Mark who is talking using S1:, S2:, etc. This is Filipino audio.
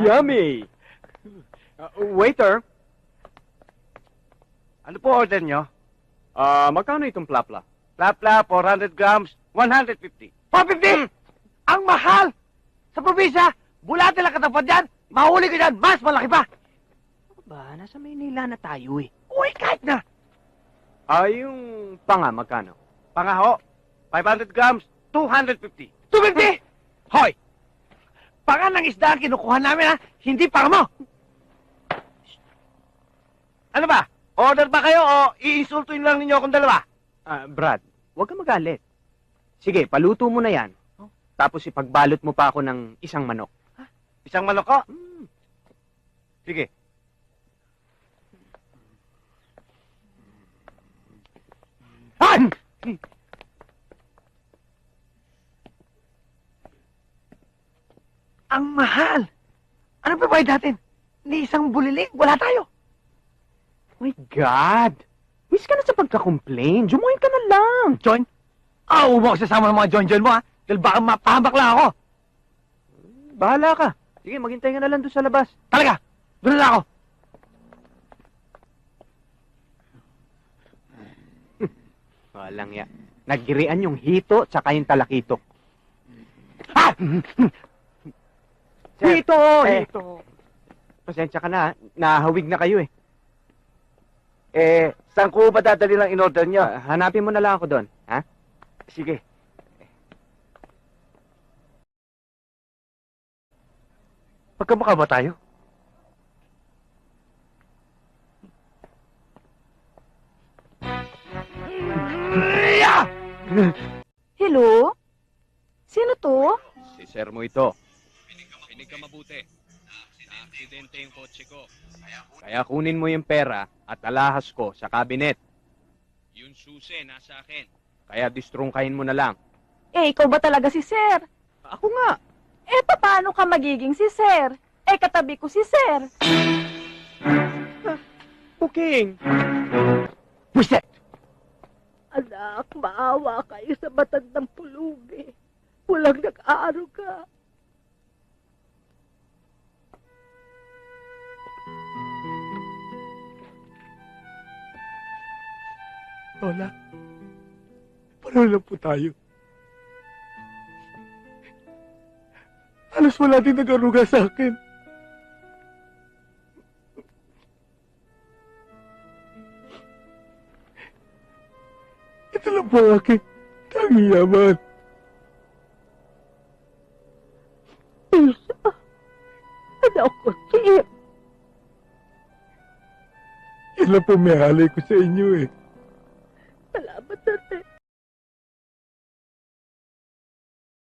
S1: Yummy! Waiter,
S2: Ano po order nyo?
S1: magkano itong plapla?
S2: Plapla, 400 grams, 150.
S3: 450! Ang mahal! Sa probinsya, bulate lang katapat yan, mahuli ka dyan, mas malaki pa!
S4: Ba, nasa Maynila na tayo eh.
S3: Uy, kahit na!
S1: Yung panga, magkano?
S2: Pangaho, 500 grams, 250.
S3: 250! Hoy! Panga ng isda ang kinukuha namin ha, hindi panga mo!
S2: Ano ba? Order ba kayo o iinsultuin lang ninyo akong dalawa?
S1: Brad, huwag ka magalit. Sige, paluto mo na yan. Tapos ipagbalot mo pa ako ng isang manok.
S2: Isang manok ko? Sige.
S3: Han! Ang mahal! Ano pa bayad natin? Ni isang buliling, wala tayo!
S1: My God! Miss ka na sa pagka-complain. Jumuin ka na lang.
S3: John? Huwag mo ako sasama ng mga John-John mo ha! Dahil baka mapahamak lang ako!
S1: Bahala ka. Sige, maghintay ka na lang doon sa labas.
S3: Talaga! Doon na ako!
S1: Walang ya. Naggirian yung hito tsaka yung talakitok.
S3: Ha!
S1: Hito!
S2: eh.
S1: Hito! Pasensya ka na. Nahawig na kayo eh.
S2: Saan ko ba dadali lang in-order nyo?
S1: Hanapin mo na lang ako doon. Ha?
S2: Sige. Magkamukha ba tayo?
S5: Hello? Sino to?
S1: Si sir mo ito. Pinig ka mabuti. Na-aksidente yung kotse ko. Kaya kunin mo yung pera at alahas ko sa kabinet. Yung susi nasa akin. Kaya distrungkahin mo na lang.
S5: Ikaw ba talaga si Sir?
S1: Ako nga.
S5: Paano ka magiging si Sir? Katabi ko si Sir.
S1: Booking.
S3: Pwisit!
S6: Anak, maawa kayo sa matandang pulubi. Walang nag-aaruga.
S3: Lola, paano lang po tayo? Halos wala din nag-aruga sa akin. Ito lang po ang aking tanging yaman.
S6: Isa, anak ko, Chip.
S3: Yan lang po may halay ko sa inyo eh.